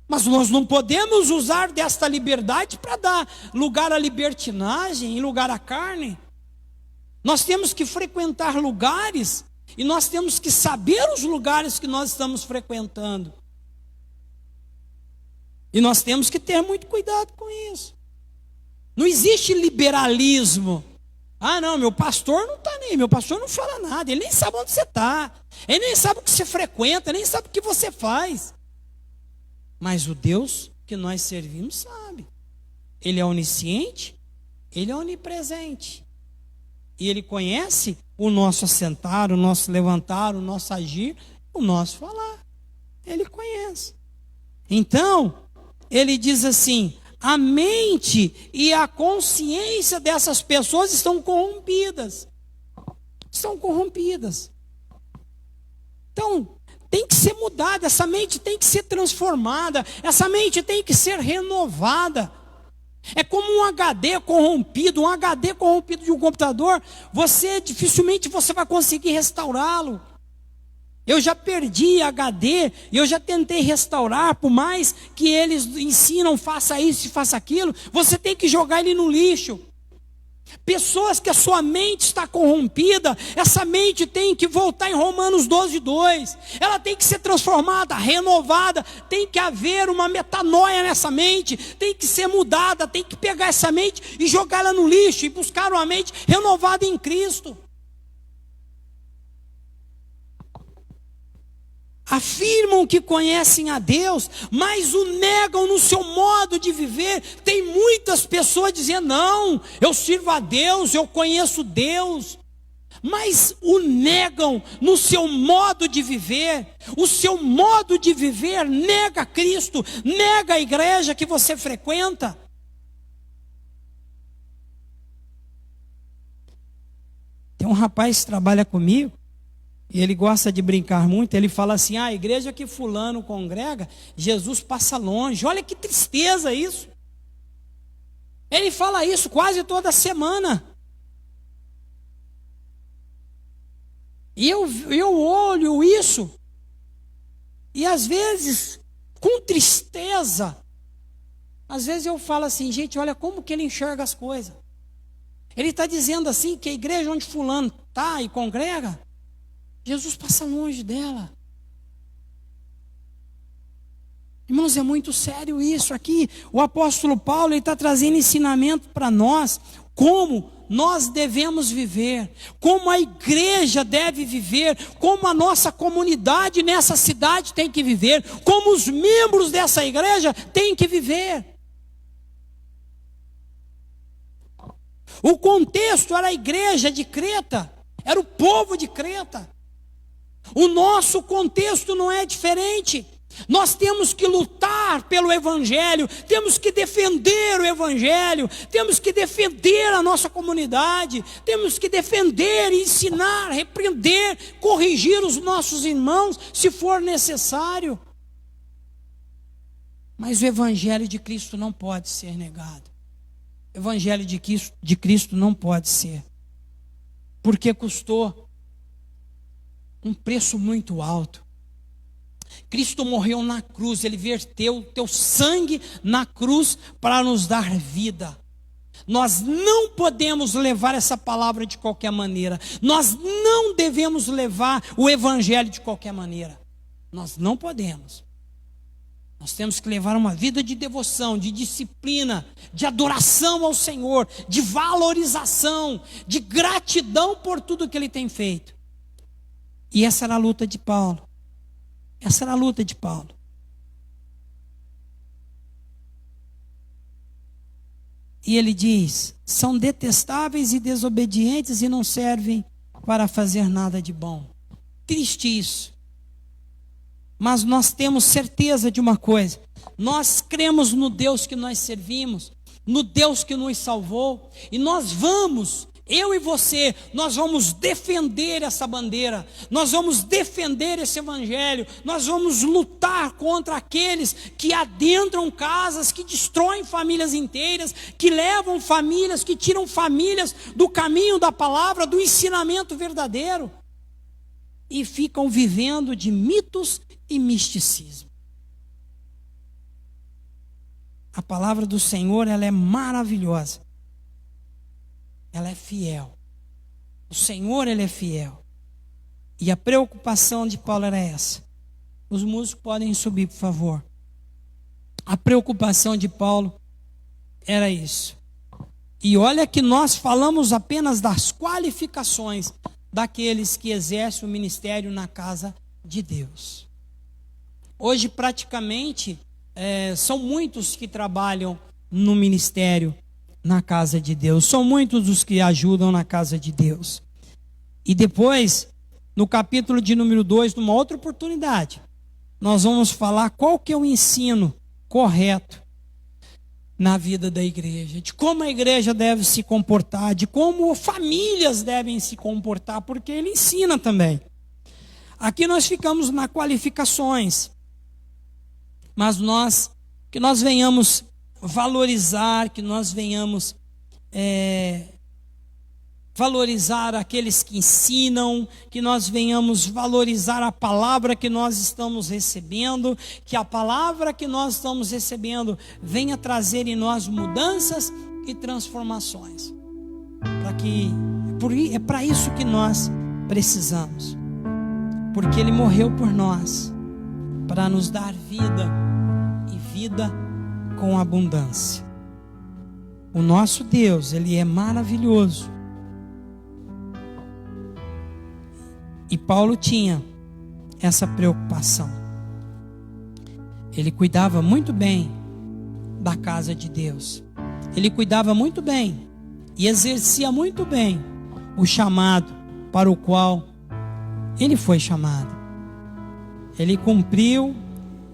[SPEAKER 1] Mas nós não podemos usar desta liberdade para dar lugar à libertinagem e lugar à carne. Nós temos que frequentar lugares e nós temos que saber os lugares que nós estamos frequentando. E nós temos que ter muito cuidado com isso. Não existe liberalismo. Ah não, meu pastor não está nem, meu pastor não fala nada, ele nem sabe onde você está, ele nem sabe o que você frequenta, nem sabe o que você faz. Mas o Deus que nós servimos sabe. Ele é onisciente, Ele é onipresente. E Ele conhece o nosso assentar, o nosso levantar, o nosso agir, o nosso falar. Ele conhece. Então, Ele diz assim: a mente e a consciência dessas pessoas estão corrompidas. Estão corrompidas. Então, tem que ser mudada, essa mente tem que ser transformada, essa mente tem que ser renovada. É como um HD corrompido de um computador, dificilmente você vai conseguir restaurá-lo. Eu já perdi HD e eu já tentei restaurar, por mais que eles ensinam, faça isso e faça aquilo, você tem que jogar ele no lixo. Pessoas que a sua mente está corrompida, essa mente tem que voltar em Romanos 12:2. Ela tem que ser transformada, renovada, tem que haver uma metanoia nessa mente, tem que ser mudada, tem que pegar essa mente e jogar ela no lixo e buscar uma mente renovada em Cristo. Afirmam que conhecem a Deus, mas o negam no seu modo de viver. Tem muitas pessoas dizendo: não, eu sirvo a Deus, eu conheço Deus, mas o negam no seu modo de viver. O seu modo de viver nega Cristo, nega a igreja que você frequenta. Tem um rapaz que trabalha comigo, e ele gosta de brincar muito. Ele fala assim: a igreja que fulano congrega, Jesus passa longe. Olha que tristeza isso. Ele fala isso quase toda semana. E eu olho isso, e às vezes, com tristeza, às vezes eu falo assim: gente, olha como que ele enxerga as coisas. Ele está dizendo assim que a igreja onde fulano está e congrega, Jesus passa longe dela. Irmãos, é muito sério isso aqui. O apóstolo Paulo está trazendo ensinamento para nós, como nós devemos viver, como a igreja deve viver, como a nossa comunidade nessa cidade tem que viver, como os membros dessa igreja têm que viver. O contexto era a igreja de Creta, era o povo de Creta. O nosso contexto não é diferente. Nós temos que lutar pelo Evangelho, temos que defender o Evangelho, temos que defender a nossa comunidade, temos que defender, ensinar, repreender, corrigir os nossos irmãos, se for necessário. Mas o Evangelho de Cristo não pode ser negado. O Evangelho de Cristo não pode ser, porque custou um preço muito alto. Cristo morreu na cruz, Ele verteu o teu sangue na cruz para nos dar vida. Nós não podemos levar essa palavra de qualquer maneira. Nós não devemos levar o Evangelho de qualquer maneira. Nós não podemos. Nós temos que levar uma vida de devoção, de disciplina, de adoração ao Senhor, de valorização, de gratidão por tudo que Ele tem feito. E essa era a luta de Paulo. Essa era a luta de Paulo. E ele diz: são detestáveis e desobedientes e não servem para fazer nada de bom. Triste isso. Mas nós temos certeza de uma coisa: nós cremos no Deus que nós servimos, no Deus que nos salvou, e nós vamos, eu e você, nós vamos defender essa bandeira, nós vamos defender esse Evangelho, nós vamos lutar contra aqueles que adentram casas, que destroem famílias inteiras, que levam famílias, que tiram famílias do caminho da palavra, do ensinamento verdadeiro, e ficam vivendo de mitos e misticismo. A palavra do Senhor, ela é maravilhosa. Ela é fiel. O Senhor, Ele é fiel. E a preocupação de Paulo era essa. Os músicos podem subir, por favor. A preocupação de Paulo era isso. E olha que nós falamos apenas das qualificações daqueles que exercem o ministério na casa de Deus. Hoje, praticamente, são muitos que trabalham no ministério na casa de Deus. São muitos os que ajudam na casa de Deus. E depois, no capítulo de número 2, numa outra oportunidade, nós vamos falar qual que é o ensino correto na vida da igreja, de como a igreja deve se comportar, de como famílias devem se comportar, porque ele ensina também. Aqui nós ficamos nas qualificações, mas que nós venhamos valorizar, que nós venhamos valorizar aqueles que ensinam, que nós venhamos valorizar a palavra que nós estamos recebendo, que a palavra que nós estamos recebendo venha trazer em nós mudanças e transformações. É para isso que nós precisamos, porque Ele morreu por nós, para nos dar vida e vida com abundância. O nosso Deus, Ele é maravilhoso. E Paulo tinha essa preocupação. Ele cuidava muito bem da casa de Deus. Ele cuidava muito bem e exercia muito bem o chamado para o qual ele foi chamado. Ele cumpriu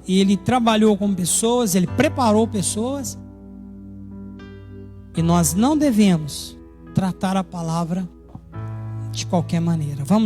[SPEAKER 1] e ele trabalhou com pessoas, ele preparou pessoas. E nós não devemos tratar a palavra de qualquer maneira. Vamos